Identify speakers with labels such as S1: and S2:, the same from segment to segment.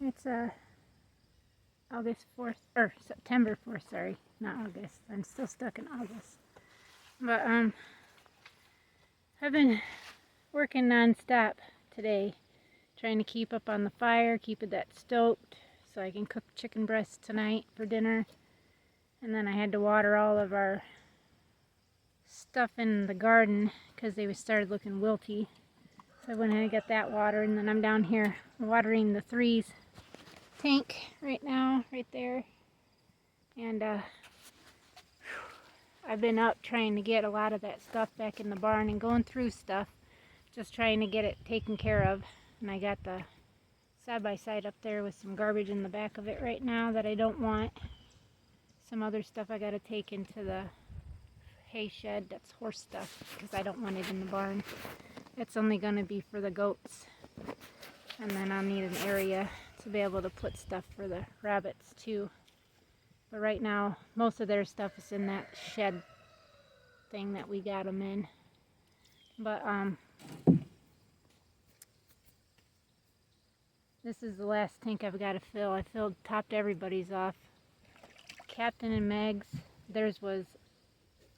S1: It's August 4th, or September 4th, sorry, not August. I'm still stuck in August. But I've been working non-stop today, trying to keep up on the fire, keep that stoked so I can cook chicken breasts tonight for dinner. And then I had to water all of our stuff in the garden because they started looking wilty. So I went ahead and got that water, and then I'm down here watering the threes tank right now, right there. And I've been up trying to get a lot of that stuff back in the barn and going through stuff, just trying to get it taken care of. And I got the side-by-side up there with some garbage in the back of it right now that I don't want. Some other stuff I got to take into the hay shed. That's horse stuff because I don't want it in the barn. It's only going to be for the goats. And then I'll need an area to be able to put stuff for the rabbits too. But right now, most of their stuff is in that shed thing that we got them in. But this is the last tank I've got to fill. I topped everybody's off. Captain and Meg's, theirs was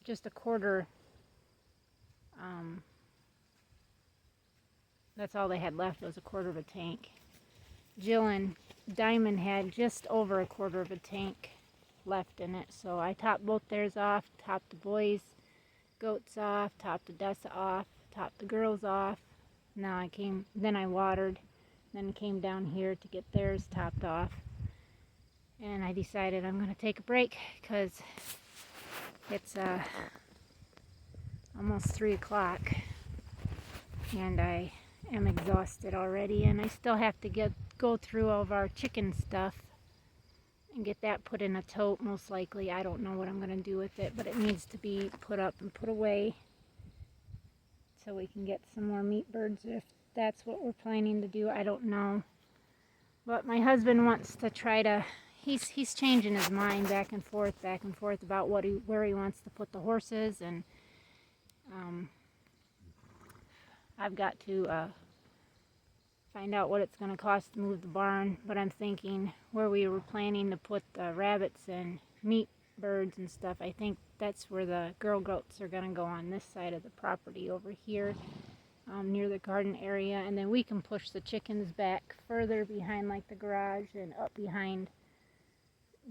S1: just a quarter. That's all they had left, was a quarter of a tank. Jill and Diamond had just over a quarter of a tank left in it, so I topped both theirs off, topped the boys' goats off, topped Odessa off, topped the girls off. Then I watered, then came down here to get theirs topped off. And I decided I'm going to take a break because it's almost 3 o'clock and I am exhausted already, and I still have to go through all of our chicken stuff and get that put in a tote most likely. I don't know what I'm going to do with it, but it needs to be put up and put away so we can get some more meat birds if that's what we're planning to do. I don't know. But my husband wants to try to, he's changing his mind back and forth about where he wants to put the horses, and I've got to find out what it's going to cost to move the barn. But I'm thinking where we were planning to put the rabbits and meat birds and stuff, I think that's where the girl goats are going to go, on this side of the property over here, near the garden area. And then we can push the chickens back further behind, like the garage, and up behind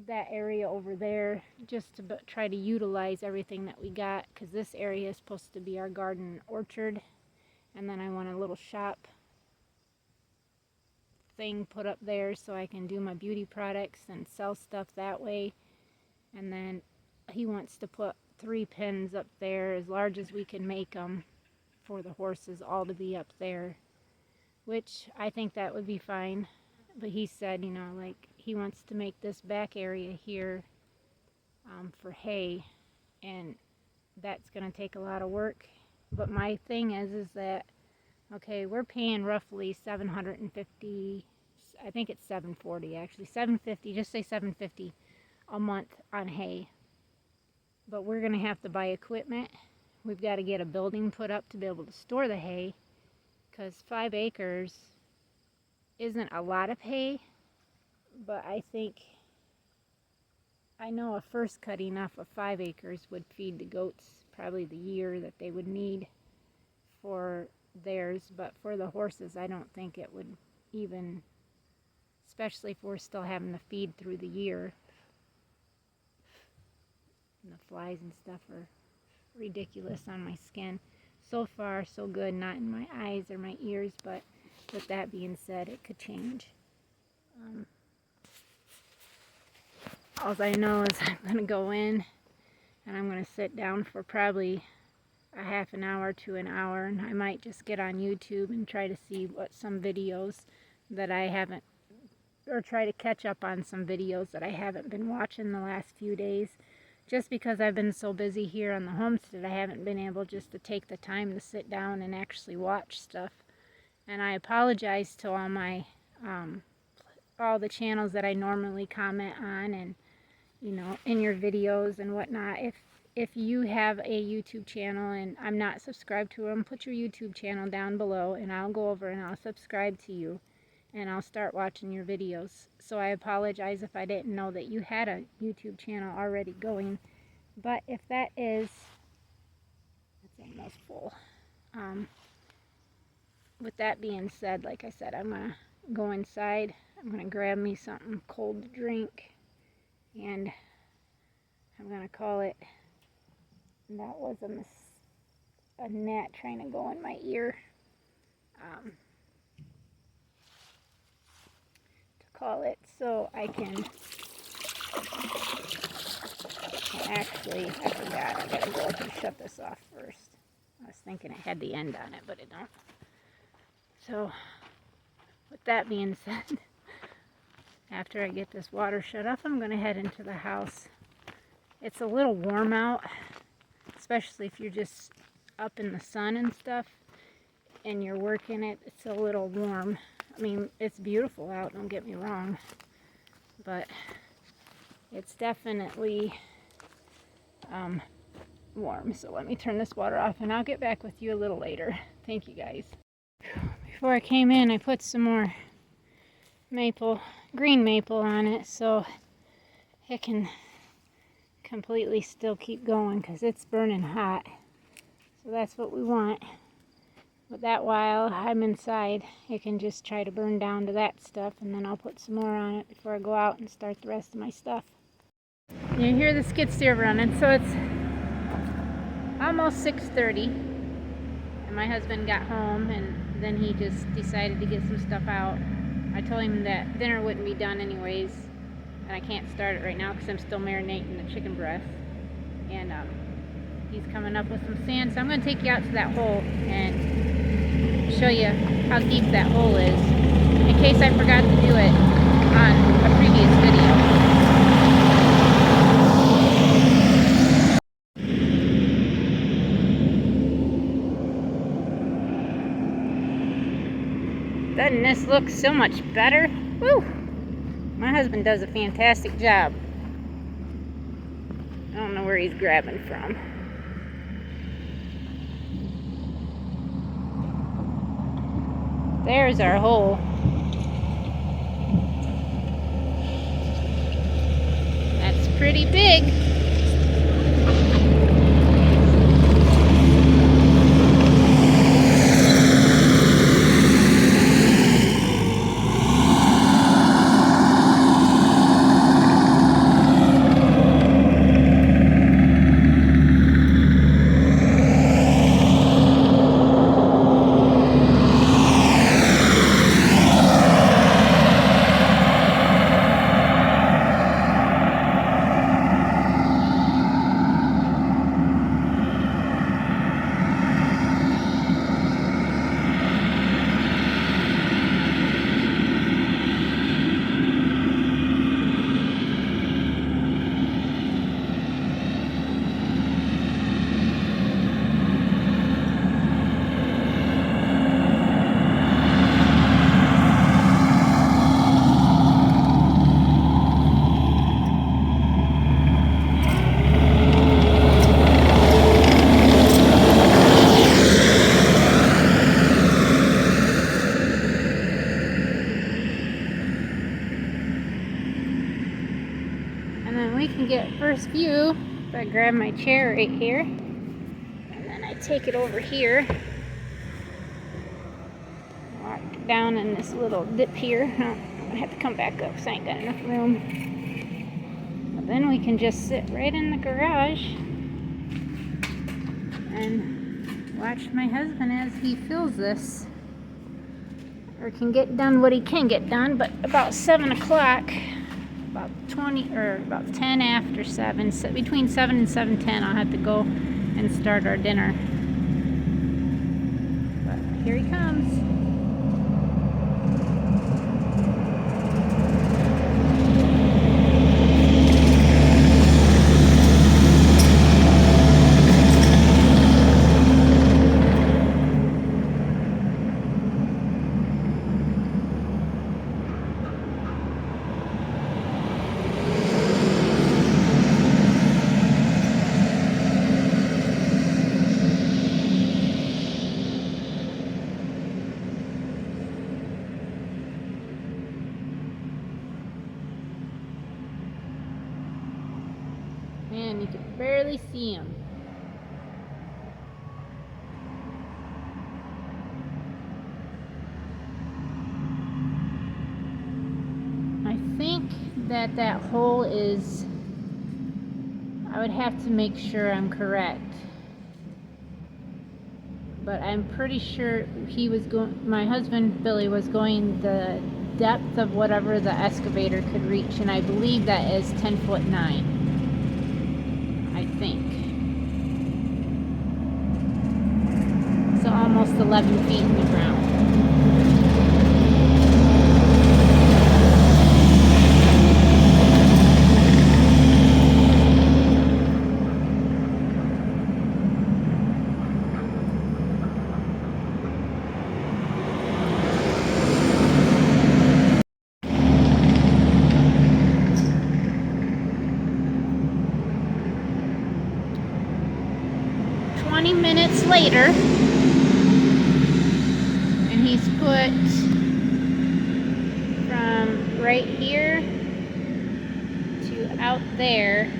S1: that area over there, just to try to utilize everything that we got, because this area is supposed to be our garden orchard. And then I want a little shop thing put up there so I can do my beauty products and sell stuff that way. And then he wants to put 3 pens up there, as large as we can make them, for the horses all to be up there, which I think that would be fine. But he said, like, he wants to make this back area here for hay, and that's going to take a lot of work. But my thing is that, okay, we're paying roughly $750, I think it's $740 actually, $750, just say $750 a month on hay. But we're going to have to buy equipment. We've got to get a building put up to be able to store the hay, because 5 acres isn't a lot of hay, but I know a first cutting off of 5 acres would feed the goats probably the year that they would need for theirs. But for the horses, I don't think it would even, especially if we're still having to feed through the year. And the flies and stuff are ridiculous on my skin. So far, so good, not in my eyes or my ears, but with that being said, it could change. All I know is I'm going to go in and I'm going to sit down for probably a half an hour to an hour, and I might just get on YouTube and try to see what some videos that I haven't, or try to catch up on some videos that I haven't been watching the last few days. Just because I've been so busy here on the homestead, I haven't been able just to take the time to sit down and actually watch stuff. And I apologize to all my, all the channels that I normally comment on, and, in your videos and whatnot. If you have a YouTube channel and I'm not subscribed to them, put your YouTube channel down below and I'll go over and I'll subscribe to you. and I'll start watching your videos. So I apologize if I didn't know that you had a YouTube channel already going. But if that is, it's almost full. With that being said, like I said, I'm going to go inside. I'm going to grab me something cold to drink. And I'm going to call it, that was a gnat trying to go in my ear. To call it so I can, actually, I forgot. I got to go up and shut this off first. I was thinking it had the end on it, but it don't. So, with that being said, after I get this water shut off, I'm going to head into the house. It's a little warm out, especially if you're just up in the sun and stuff, and you're working it. It's a little warm. I mean, it's beautiful out, don't get me wrong, but it's definitely warm. So let me turn this water off, and I'll get back with you a little later. Thank you, guys. Before I came in, I put some more green maple on it so it can completely still keep going, because it's burning hot. So that's what we want. But that while I'm inside, it can just try to burn down to that stuff, and then I'll put some more on it before I go out and start the rest of my stuff. You hear the skid steer running, so it's almost 6:30, and my husband got home, and then he just decided to get some stuff out. I told him that dinner wouldn't be done anyways, and I can't start it right now because I'm still marinating the chicken breast. And he's coming up with some sand, so I'm going to take you out to that hole and show you how deep that hole is, in case I forgot to do it on a previous video. Doesn't this look so much better? Woo! My husband does a fantastic job. I don't know where he's grabbing from. There's our hole. That's pretty big. We can get first view if I grab my chair right here, and then I take it over here, walk down in this little dip here. I'm gonna have to come back up because I ain't got enough room. But then we can just sit right in the garage and watch my husband as he fills this, or can get done what he can get done. But about 7 o'clock, about 10 after 7, so between 7 and 7:10, I'll have to go and start our dinner. But here he comes. Man, you can barely see him. I think that hole is, I would have to make sure I'm correct, but I'm pretty sure he was going, my husband Billy was going the depth of whatever the excavator could reach, and I believe that is 10'9". I think. So almost 11 feet in the ground. Minutes later, and he's put from right here to out there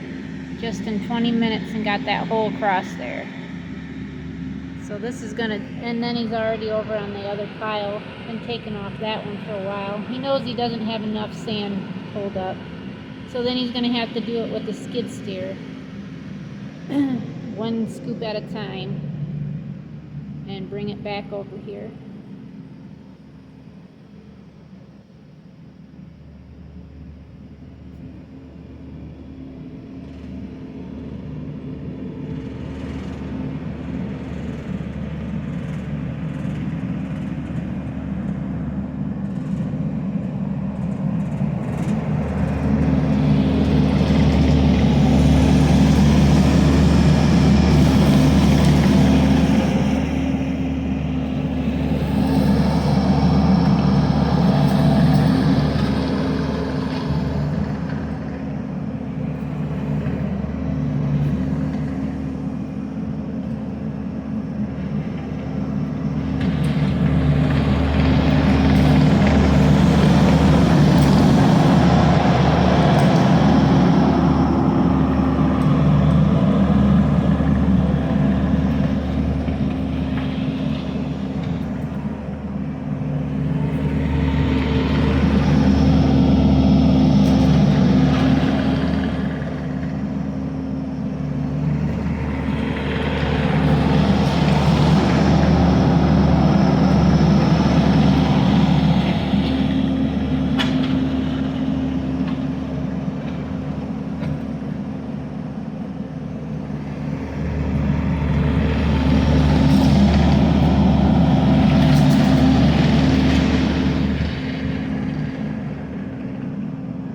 S1: just in 20 minutes and got that hole across there. So this is gonna, and then he's already over on the other pile and taken off that one for a while. He knows he doesn't have enough sand pulled up, so then he's gonna have to do it with the skid steer. One scoop at a time, and bring it back over here.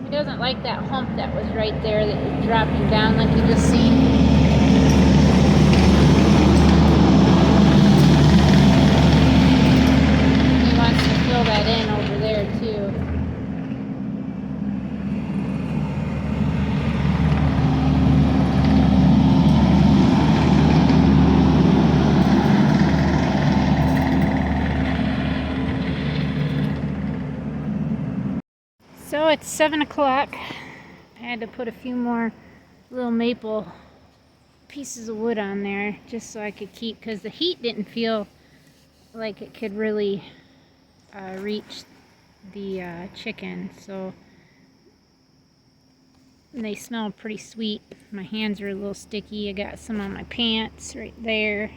S1: Doesn't like that hump that was right there that was dropping down like you just seen. He wants to fill that in over there too. So it's 7 o'clock. I had to put a few more little maple pieces of wood on there just so I could keep, because the heat didn't feel like it could really reach the chicken. So they smell pretty sweet. My hands are a little sticky. I got some on my pants right there.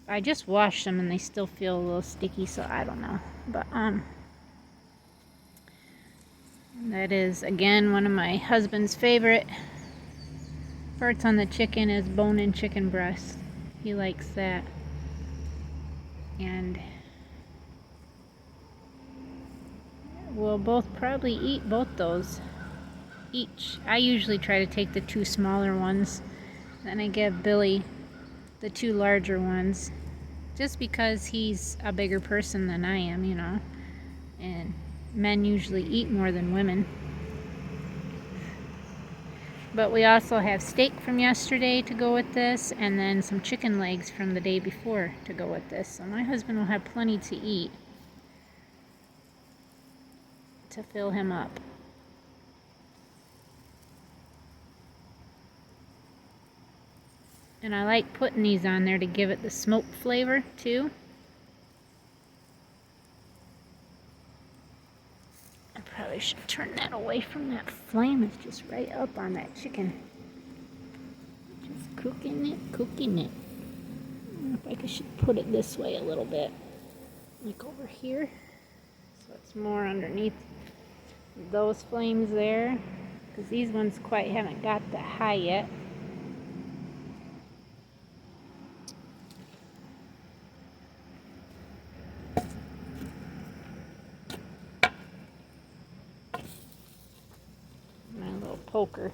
S1: I just washed them and they still feel a little sticky, so I don't know. But that is, again, one of my husband's favorite parts on the chicken is bone-in chicken breast. He likes that. And we'll both probably eat both those each. I usually try to take the 2 smaller ones, then I give Billy the 2 larger ones, just because he's a bigger person than I am, you know, and men usually eat more than women. But we also have steak from yesterday to go with this, and then some chicken legs from the day before to go with this. So my husband will have plenty to eat to fill him up. And I like putting these on there to give it the smoke flavor too. I probably should turn that away from that flame. It's just right up on that chicken. Just cooking it, cooking it. I don't know if I should put it this way a little bit. Like over here. So it's more underneath those flames there. Because these ones quite haven't got that high yet. My little poker.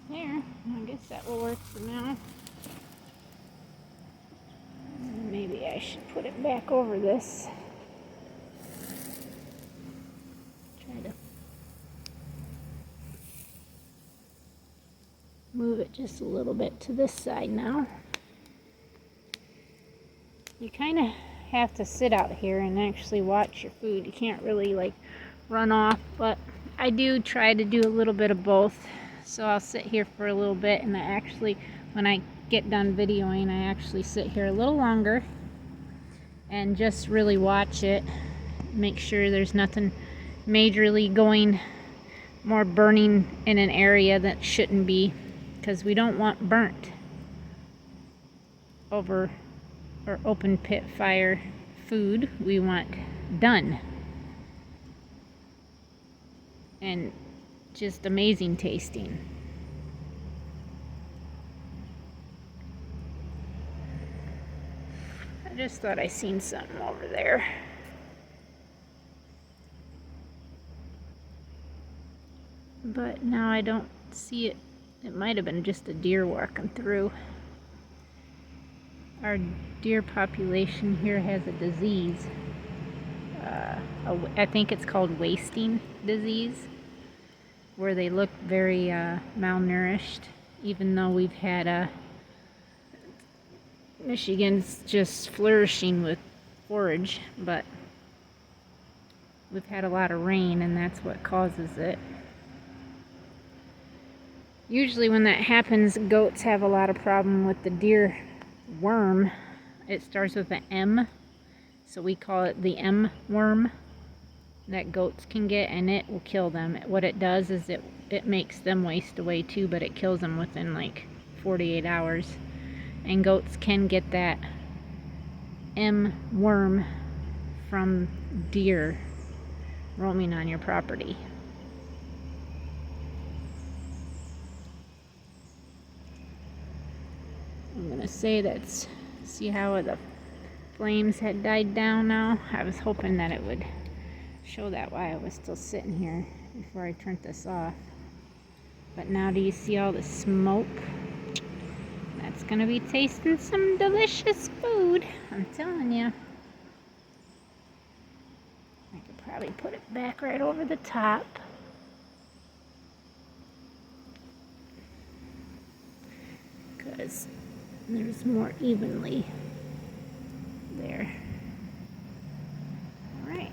S1: There, I guess that will work for now. Maybe I should put it back over this. Try to move it just a little bit to this side now. You kind of have to sit out here and actually watch your food. You can't really like run off, but I do try to do a little bit of both. So I'll sit here for a little bit, and I actually, when I get done videoing, I actually sit here a little longer and just really watch it. Make sure there's nothing majorly going, more burning in an area that shouldn't be, because we don't want burnt over or open pit fire food. We want done and just amazing tasting. I just thought I seen something over there. But now I don't see it. It might have been just a deer walking through. Our deer population here has a disease. I think it's called wasting disease, where they look very malnourished, even though we've had Michigan's just flourishing with forage, but we've had a lot of rain, and that's what causes it. Usually when that happens, goats have a lot of problem with the deer worm. It starts with an M, so we call it the M worm that goats can get, and it will kill them. What it does is it makes them waste away too, but it kills them within like 48 hours. And goats can get that M worm from deer roaming on your property. I'm gonna say that's, see how the flames had died down now? I was hoping that it would show that while I was still sitting here before I turned this off. But now do you see all the smoke? That's gonna be tasting some delicious food, I'm telling you. I could probably put it back right over the top. Because there's more evenly there. All right.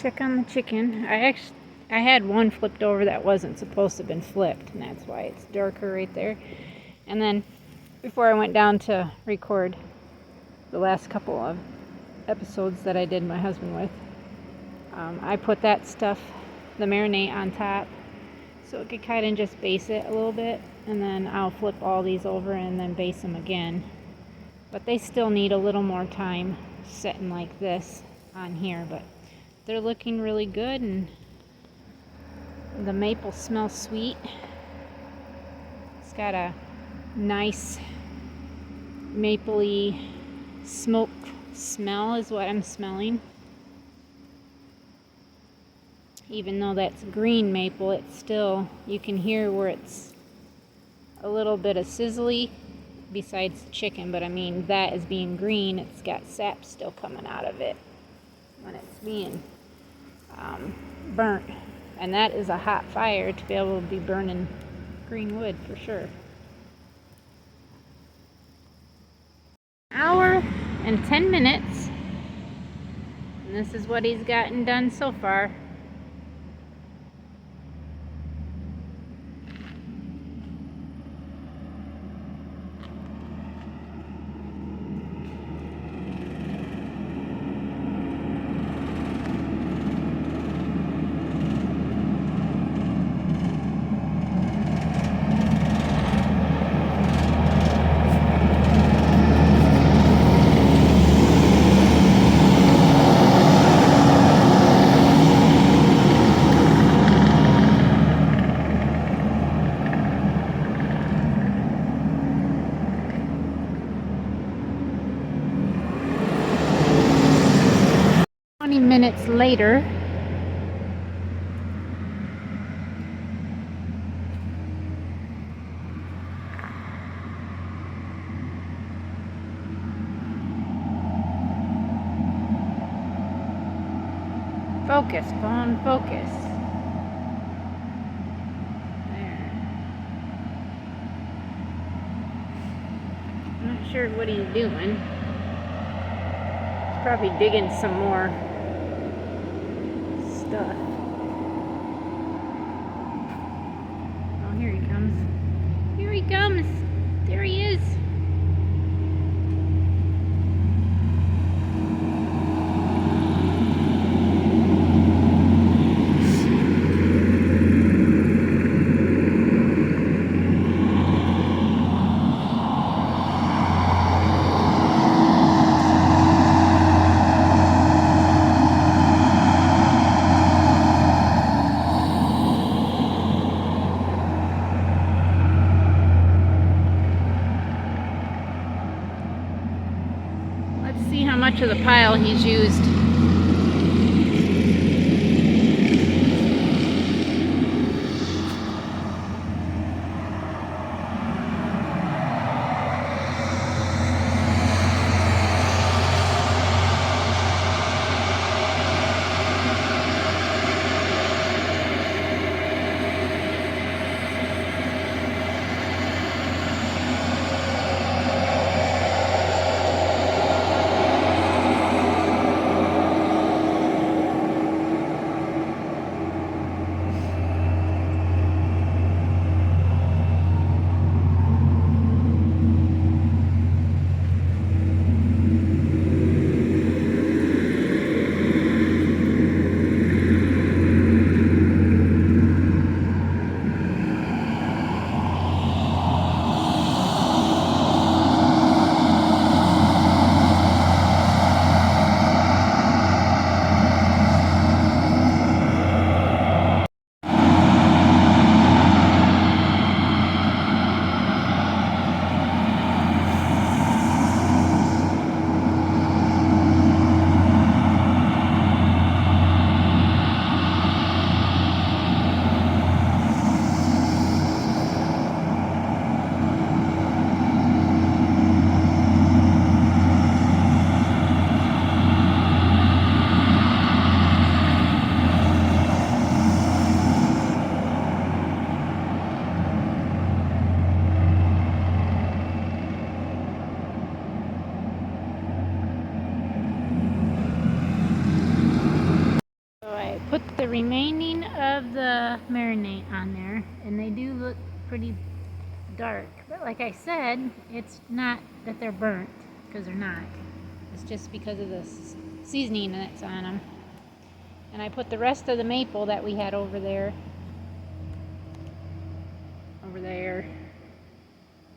S1: check on the chicken. I had one flipped over that wasn't supposed to have been flipped, and that's why it's darker right there. And then before I went down to record the last couple of episodes that I did my husband with, I put that stuff, the marinade, on top so it could kind of just base it a little bit, and then I'll flip all these over and then base them again. But they still need a little more time setting like this on here, but they're looking really good, and the maple smells sweet. It's got a nice mapley smoke smell is what I'm smelling. Even though that's green maple, it's still, you can hear where it's a little bit of sizzly besides the chicken, but I mean, that is being green, it's got sap still coming out of it when it's being burnt. And that is a hot fire to be able to be burning green wood for sure. Hour and 10 minutes, and this is what he's gotten done so far. Minutes later, focus, phone, focus. There. I'm not sure what he's doing. He's probably digging some more stuff. Oh, here he comes. Here he comes. There he is. See how much of the pile he's used. remaining of the marinade on there, and they do look pretty dark. But like I said, it's not that they're burnt, because they're not. It's just because of the seasoning that's on them. And I put the rest of the maple that we had over there,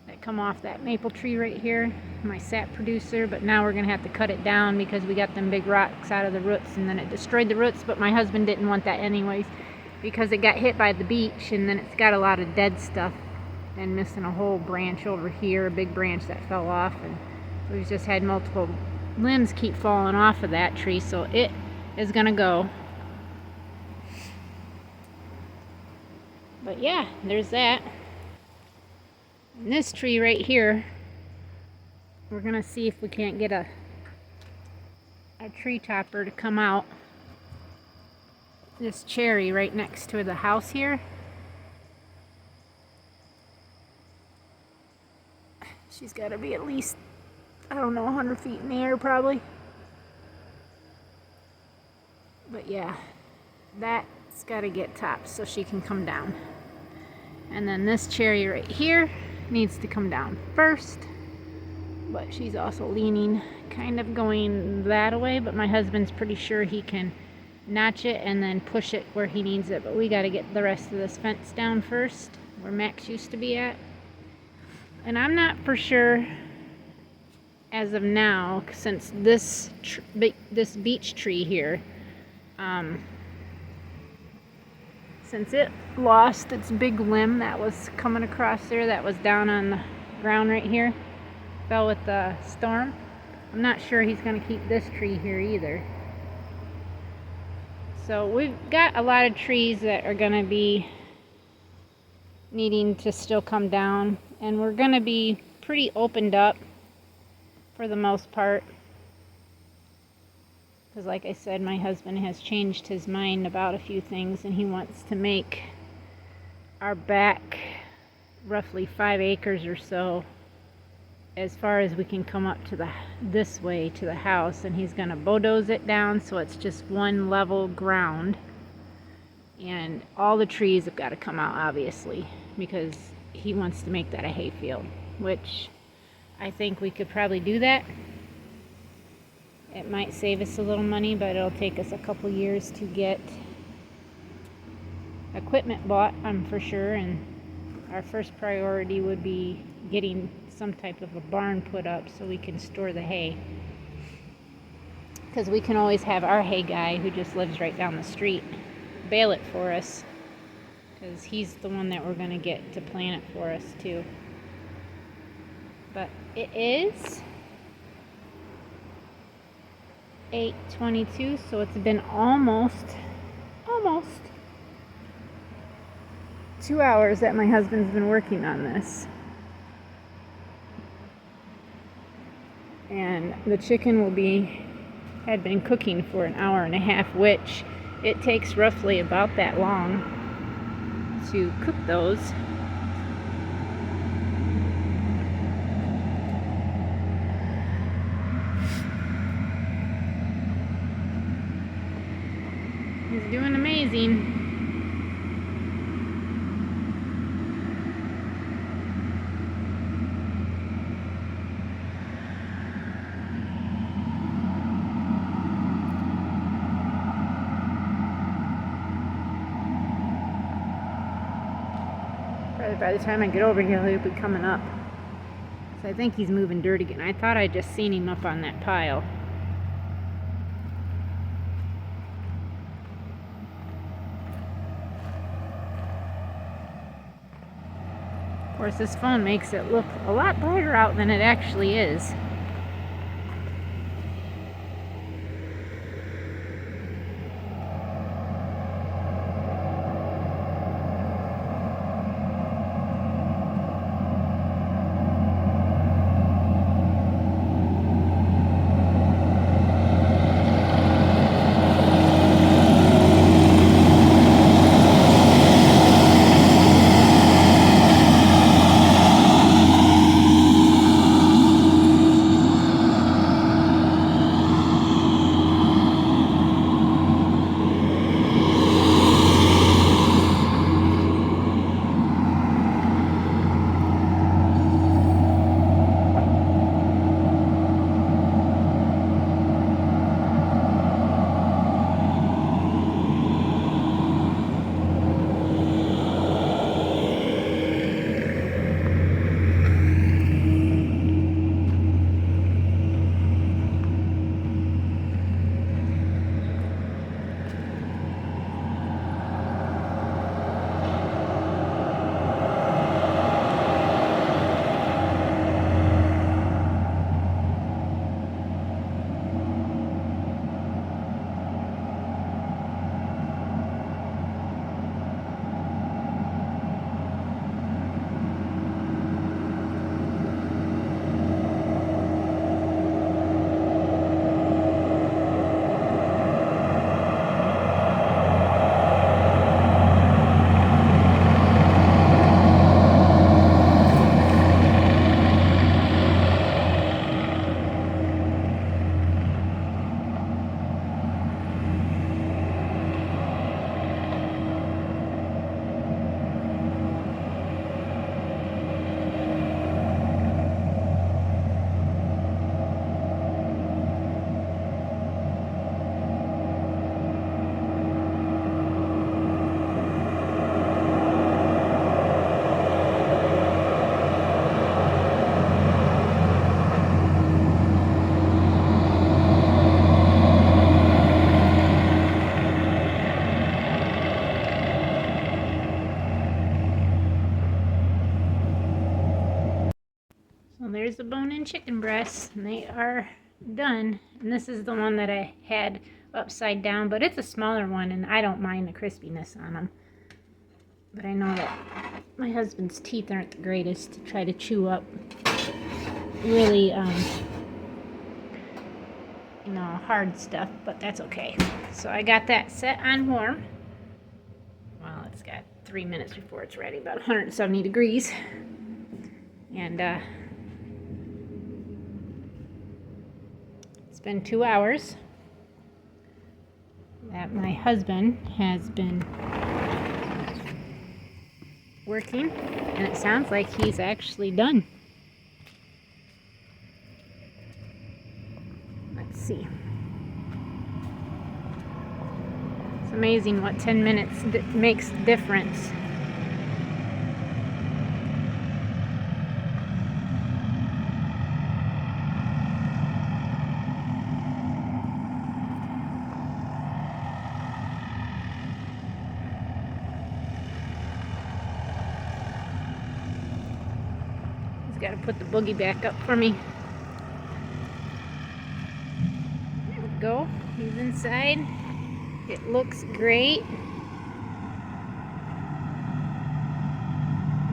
S1: that come off that maple tree right here, my sap producer, but now we're gonna have to cut it down because we got them big rocks out of the roots, and then it destroyed the roots. But my husband didn't want that anyways, because it got hit by the beach, and then it's got a lot of dead stuff and missing a whole branch over here, a big branch that fell off, and we've just had multiple limbs keep falling off of that tree, so it is gonna go. But yeah, there's that. And this tree right here, we're gonna see if we can't get a tree topper to come out. This cherry right next to the house here, she's got to be at least, I don't know, 100 feet in the air probably. But yeah, that's got to get topped so she can come down. And then this cherry right here needs to come down first, but she's also leaning, kind of going that way, but my husband's pretty sure he can notch it and then push it where he needs it. But we got to get the rest of this fence down first, where Max used to be at. And I'm not for sure as of now, since this beech tree here, since it lost its big limb that was coming across there, that was down on the ground right here, fell with the storm. I'm not sure he's going to keep this tree here either. So we've got a lot of trees that are going to be needing to still come down, and we're going to be pretty opened up for the most part, because like I said, my husband has changed his mind about a few things, and he wants to make our back roughly 5 acres or so as far as we can come up to this way to the house, and he's going to bulldoze it down so it's just one level ground, and all the trees have got to come out obviously, because he wants to make that a hayfield, which I think we could probably do that. It might save us a little money, but it'll take us a couple years to get equipment bought, I'm for sure, and our first priority would be getting some type of a barn put up so we can store the hay, because we can always have our hay guy, who just lives right down the street, bale it for us, because he's the one that we're going to get to plant it for us too. But it is 8:22, so it's been almost 2 hours that my husband's been working on this. And the chicken had been cooking for an hour and a half, which it takes roughly about that long to cook those. He's doing amazing. Probably by the time I get over here, he'll be coming up. So I think he's moving dirt again. I thought I just seen him up on that pile. Of course, this phone makes it look a lot brighter out than it actually is. there's the bone-in chicken breasts, and they are done. And this is the one that I had upside down, but it's a smaller one, and I don't mind the crispiness on them. But I know that my husband's teeth aren't the greatest to try to chew up really, hard stuff, but that's okay. So I got that set on warm. Well, it's got 3 minutes before it's ready, about 170 degrees. And it's been 2 hours that my husband has been working, and it sounds like he's actually done. Let's see. It's amazing what 10 minutes makes difference. He's got to put the boogie back up for me. There we go. He's inside. It looks great.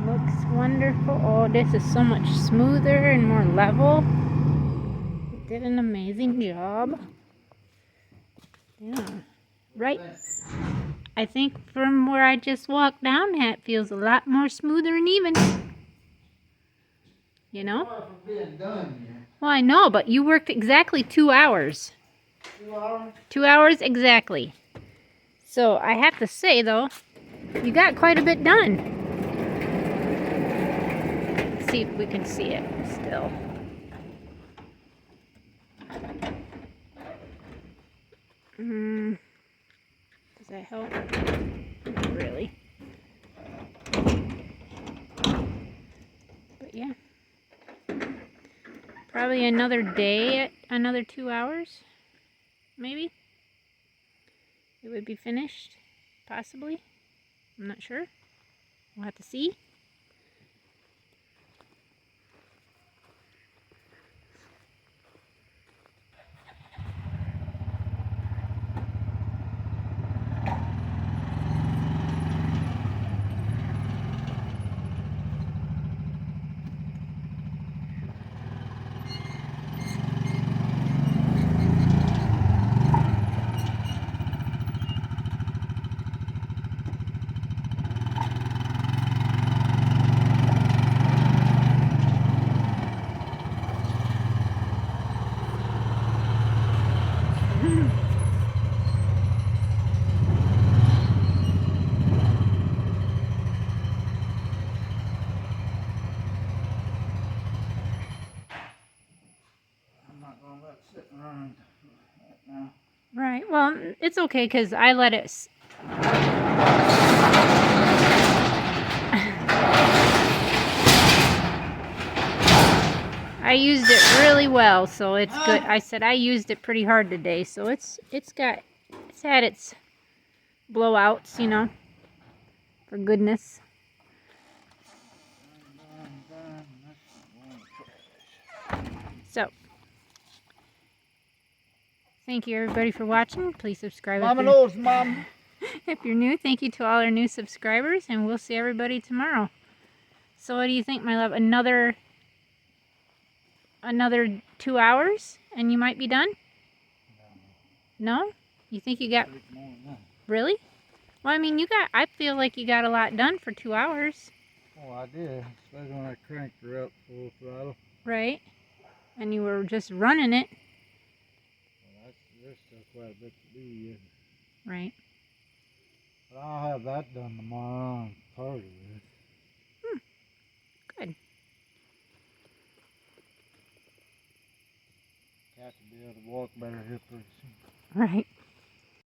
S1: Looks wonderful. Oh, this is so much smoother and more level. It did an amazing job. Yeah. Right. I think from where I just walked down, that feels a lot more smoother and even. You know? Well, I know, but you worked exactly 2 hours.
S2: 2 hours?
S1: 2 hours exactly. So I have to say, though, you got quite a bit done. Let's see if we can see it still. Does that help? Not really. But yeah. Probably another day at another 2 hours. Maybe. It would be finished. Possibly. I'm not sure. We'll have to see. Right. Well, it's okay because I let it. I used it really well, so it's good. I said I used it pretty hard today, so it's had its blowouts, you know, for goodness. So, thank you everybody for watching. Please subscribe.
S2: Mama knows, Mom.
S1: If you're new, thank you to all our new subscribers, and we'll see everybody tomorrow. So what do you think, my love? Another 2 hours, and you might be done? No? You think you got... Really? Well, I mean, I feel like you got a lot done for 2 hours.
S2: Oh, I did. Especially when I cranked her up full throttle.
S1: Right. And you were just running it.
S2: Well, there's still quite a bit to do yet.
S1: Right.
S2: But I'll have that done tomorrow and part of it.
S1: Good.
S2: Cat will be able to walk better here pretty soon.
S1: Right.